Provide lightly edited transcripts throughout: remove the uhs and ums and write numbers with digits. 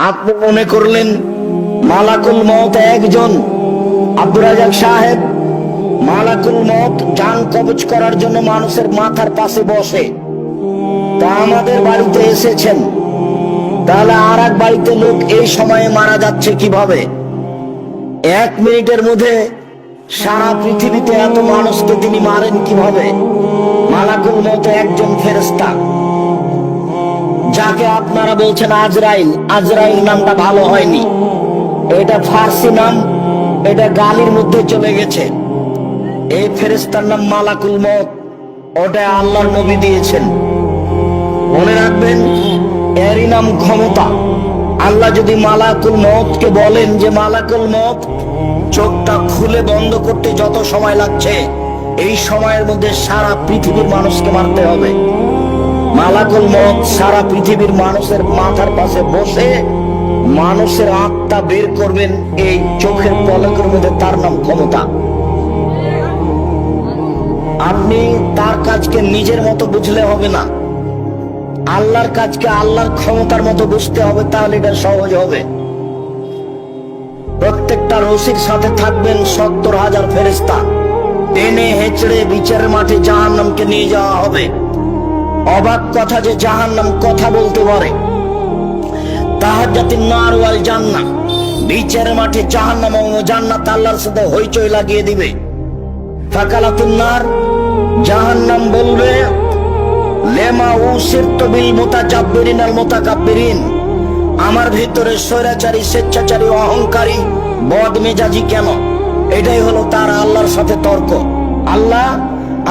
আপনি মনে করলেন মালাকুল মউত একজন, আব্দুর রাজাক সাহেব। মালাকুল মউত জান কবজ করার জন্য মানুষের মাথার পাশে বসে। তা আমাদের বাড়িতে এসেছেন, তাহলে আর এক বাড়িতে লোক এই সময়ে মারা যাচ্ছে কিভাবে? 1 মিনিটের মধ্যে সারা পৃথিবীতে এত মানুষকে তিনি মারেন কিভাবে? মালাকুল মউত একজন ফেরেশতা, যাকে আপনারা বলছেন আজরাইল। আজরাইল নামটা ভালো হয়নি, এটা ফার্সি নাম, এটা গালির মধ্যে চলে গেছে। এই ফেরেশতার নাম মালাকুল মউত, ওটা আল্লাহর নবী দিয়েছেন। মনে রাখবেন, এরই নাম ক্ষমতা। আল্লাহ যদি মালাকুল মউতকে বলেন যে মালাকুল মউত চোখটা খুলে বন্ধ করতে যত সময় লাগছে, এই সময়ের মধ্যে সারা পৃথিবীর মানুষকে মারতে হবে, মালাকুল মউত সারা পৃথিবীর মানুষের মাথার পাশে বসে মানুষের আত্মা বের করবেন এই চোখের পলকের মধ্যে। তার নাম ক্ষমতা। আপনি তার কাজকে নিজের মতো বুঝলে হবে না, আল্লাহর কাজকে আল্লাহর ক্ষমতার মতো বুঝতে হবে, তাহলে এটা সহজ হবে। প্রত্যেকটা রশির সাথে থাকবেন 70,000 ফেরেশতা, টেনে হেঁচড়ে বিচারের মাঠে জাহান্নামকে নিয়ে যাওয়া হবে। অবাক কথা যে জাহান্নাম কথা বলতে পারে। তাহাজ্জাতিন নার ওয়াল জান্নাহ, বিচারের মাঠে জাহান্নাম ও জান্নাত আল্লাহর সাথে হইচই লাগিয়ে দিবে। ফাকালাতুন নার, জাহান্নাম বলবে, লেমা উসিরতু বিল মুতাজাব্বিরিন আল মুতাকাব্বিরিন, আমার ভিতরে স্বৈরাচারী, স্বেচ্ছাচারী, অহংকারী, বদমেজাজি কেন? এটাই হলো তার আল্লাহর সাথে তর্ক। আল্লাহ,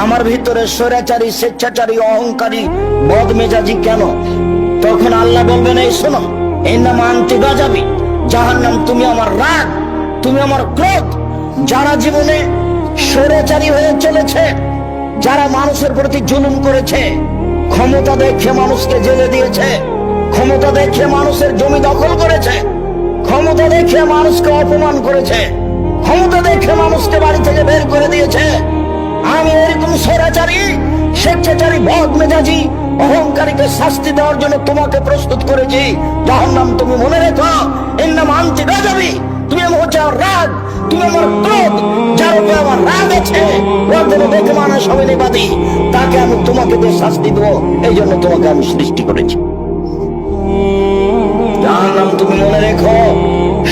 আমার ভিতরে স্বৈরাচারী, স্বেচ্ছাচারী, অহংকারী, বদমেজাজি কেন? তখন আল্লাহ বলবেন, এই শোনো, এই নাম আনতি গাজাবি, জাহান্নাম তুমি আমার রাগ, তুমি আমার ক্রোধ। যারা জীবনে স্বৈরাচারী হয়ে চলেছে, যারা মানুষের প্রতি জুলুম করেছে, ক্ষমতা দেখে মানুষকে জেলে দিয়েছে, ক্ষমতা দেখে মানুষের জমি দখল করেছে, ক্ষমতা দেখে মানুষকে অপমান করেছে, ক্ষমতা দেখে মানুষকে বাড়ি থেকে বের করে দিয়েছে, আমি এরকম স্বৈরাচারী, স্বেচ্ছাচারী, বদমেজাজি, অহংকারীকে শাস্তি দেওয়ার জন্য তোমাকে প্রস্তুত করেছি। জাহান্নাম তুমি মনে রেখো, এর নাম আনতি গাজাবি, তুমি হচ্ছে আমার রাগ, তুমি আমার ক্রোধ। যার উপরে আমার রাগ আছে, দেখে মানুষ হবে নিবাদী, তাকে আমি তোমাকে দিয়ে শাস্তি দেবো, এই জন্য তোমাকে আমি সৃষ্টি করেছি। জাহান্নাম তুমি মনে রেখো,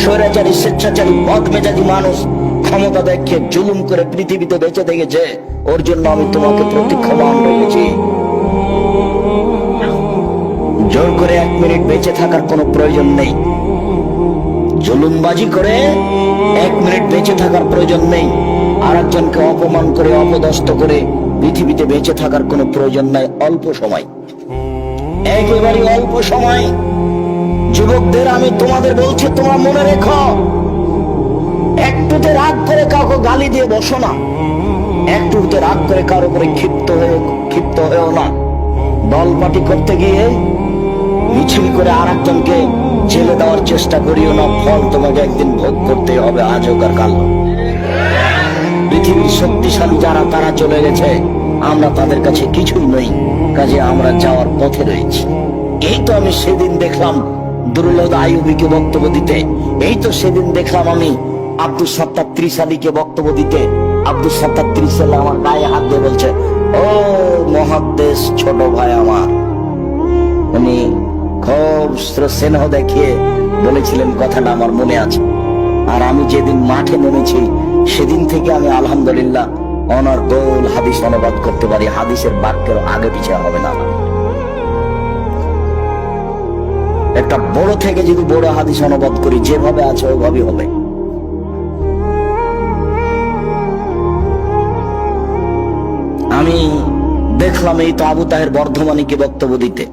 স্বৈরাচারী, স্বেচ্ছাচারী, বদমেজাজি মানুষ ক্ষমতা দেখে জুলুম করে পৃথিবীতে বেঁচে দেখেছে, ওর জন্য আমি তোমাকে প্রতীক্ষমান রেখেছি। জোর করে 1 মিনিট বেঁচে থাকার কোনো প্রয়োজন নেই, জুলুমবাজি করে 1 মিনিট বেঁচে থাকার প্রয়োজন নেই, আর একজনকে অপমান করে, অপদস্থ করে পৃথিবীতে বেঁচে থাকার কোনো প্রয়োজন নাই। অল্প সময়, একেবারে অল্প সময়। যুবকদের আমি তোমাদের বলছি, তোমরা মনে রেখো, একটুতে রাগ করে কাউকে গালি দিয়ে বসো না, একটুতে রাগ করে কারোর উপরে ক্ষিপ্ত হয়েও না। দলপাটি করতে গিয়ে মিছিল করে আর একজনকে জেলে দেওয়ার চেষ্টা করিও না, ফল তোমাকে একদিন ভোগ করতে হবে, আজ হোক আর কাল। পৃথিবীর শক্তিশালী যারা, তারা চলে গেছে, আমরা তাদের কাছে কিছুই নই, কাজে আমরা যাওয়ার পথে রয়েছি। এই তো আমি সেদিন দেখলাম দুরুলদ আইয়ুবীকে বক্তব্য দিতে, এই তো সেদিন দেখলাম আমি আব্দুল সাত্তার ত্রিশালীকে বক্তব্য দিতে। আব্দুল সাত্তার ত্রিশালী আমার গায়ে হাত দিয়ে বলছে, ও মহাদ্দেশ ছোট ভাই আমার। উনি খুব স্নেহ দেখিয়ে বলেছিলেন, কথাটা আমার মনে আছে। আর আমি যেদিন মাঠে নেমেছি, সেদিন থেকে আমি আলহামদুলিল্লাহ অনর্গল হাদিস অনুবাদ করতে পারি, হাদিসের বাক্যের আগে পিছিয়ে হবে না। একটা বড় থেকে যদি বড় হাদিস অনুবাদ করি, যেভাবে আছে ওইভাবেই হবে। আমি দেখলাম এই তো আবু তাহের বর্ধমানীকে বক্তব্য দিতে,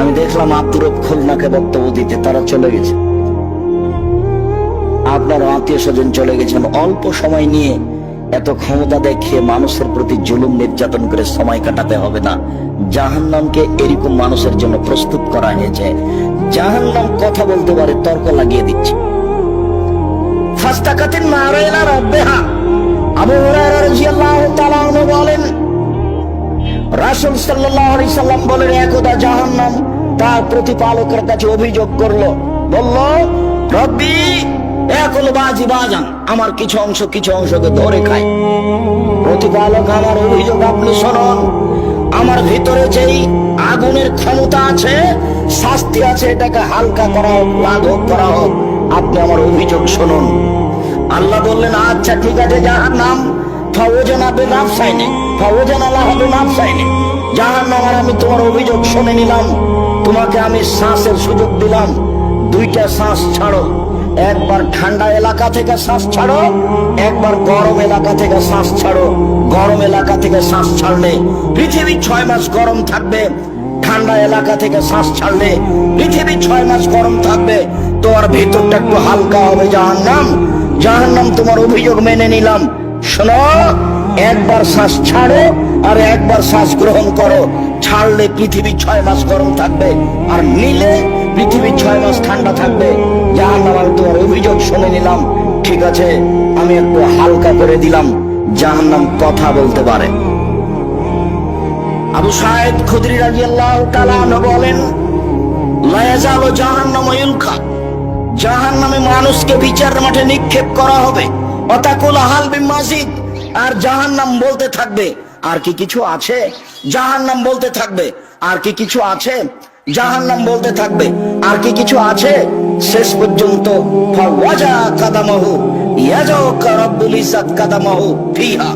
আমি দেখলাম আব্দুর রব খুলনাকে বক্তব্য দিতে, তারা চলে গেছে। আপনার আত্মীয় স্বজন চলে গেছেন। অল্প সময় নিয়ে এত ক্ষমতা দেখিয়ে মানুষের প্রতি জুলুম নির্যাতন করে সময় কাটাতে হবে না। জাহান্নামকে এরকম মানুষের জন্য প্রস্তুত করা হয়েছে। জাহান্নাম কথা বলতে পারে, তর্ক লাগিয়ে দিচ্ছে। ফাস্তাকাতিন নারা ইলা রাব্বিহা, আবু হুরায়রা রাদিয়াল্লাহু তাআলা আনহু বলেন, রাসূল সাল্লাল্লাহু আলাইহি সাল্লাম বলেন, একদা জাহান্নাম তার প্রতিপালকের কাছে অভিযোগ করলো, বলল, রব্বি এখন বাজি বাজান, আমার কিছু অংশকে ধরে খায়। প্রতিপালক, আমার অভিযোগ আপনি শুনুন, আমার ভিতরে যেই আগুনের ক্ষমতা আছে, শাস্তি আছে, এটাকে হালকা করা হোক, লাঘব করা হোক, আপনি আমার অভিযোগ শুনুন। আল্লাহ বললেন, আচ্ছা ঠিক আছে, জাহান্নাম ফাওজানা বিনাফসাইনি ফাওজানা লাহা বিনাফসাইনি, জাহান্নাম আর আমি তোমার অভিযোগ শুনে নিলাম, তোমাকে আমি শ্বাসের সুযোগ দিলাম, দুইটা শ্বাস ছাড়ো, একবার ঠান্ডা এলাকা থেকে শ্বাস ছাড়ো, একবার গরম এলাকা থেকে শ্বাস ছাড়ো। গরম এলাকা থেকে শ্বাস ছাড়লে পৃথিবী 6 মাস গরম থাকবে, ঠান্ডা এলাকা থেকে শ্বাস ছাড়লে পৃথিবী 6 মাস গরম থাকবে, তোমার ভেতরটা একটু হালকা হবে। জাহান্নাম তোমার অভিযোগ মেনে নিলাম, শোনো, একবার শ্বাস ছাড়ো আর একবার শ্বাস গ্রহণ করো। ছাড়লে পৃথিবী 6 মাস গরম থাকবে, আর নিলে পৃথিবী 6 মাস ঠান্ডা থাকবে। জাহান্নাম, আমি তোমার অভিযোগ শুনে নিলাম, ঠিক আছে, আমি একটু হালকা করে দিলাম। জাহান্নাম কথা বলতে পারে। আবু সাঈদ খুদরি রাদিয়াল্লাহু তাআলা আনহু বলেন, লা ইয়াজালু জাহান্নামু ইউলকা, জাহান্নামে মানুষকে বিচারের মাঠে নিক্ষেপ করা হবে। অতাকুল হাল বিমাজিদ, আর জাহান্নাম বলতে থাকবে, আর কি কিছু আছে? জাহান্নাম বলতে থাকবে, আর কি কিছু আছে? জাহান্নাম বলতে থাকবে, আর কি কিছু আছে? শেষ পর্যন্ত ফাওয়াজা কাদামাহু ইয়াজাউকা রাব্বুল ইজ্জাত কাদামাহু ফিহা,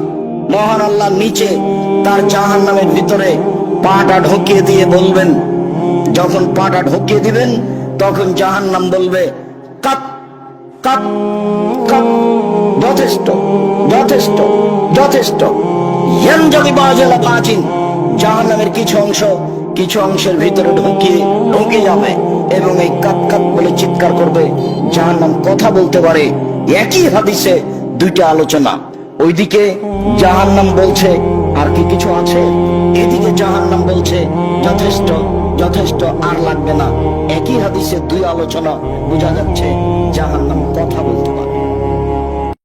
মহান আল্লাহ নিচে তার জাহান্নামের ভিতরে পাটা ঢুকিয়ে দিয়ে বলবেন, যখন পাটা ঢুকিয়ে দিবেন তখন জাহান্নাম বলবে, কাপ কাপ কাপ, যথেষ্ট যথেষ্ট যথেষ্ট। ইয়ানজাগি বাজালা বাজিন, জাহান্নামের কিছু অংশের ভিতরে ঢুকে যাবে এবং এই কাপ কাপ বলে চিৎকার করবে। জাহান্নাম কথা বলতে পারে। একই হাদিসে দুইটা আলোচনা, ওইদিকে জাহান্নাম বলছে আর কি কিছু আছে, এদিকে জাহান্নাম বলছে যথেষ্ট যথেষ্ট, আর লাগবে না। একই হাদিসে দুই আলোচনা, বোঝা যাচ্ছে জাহান্নাম কথা বলতে পারে।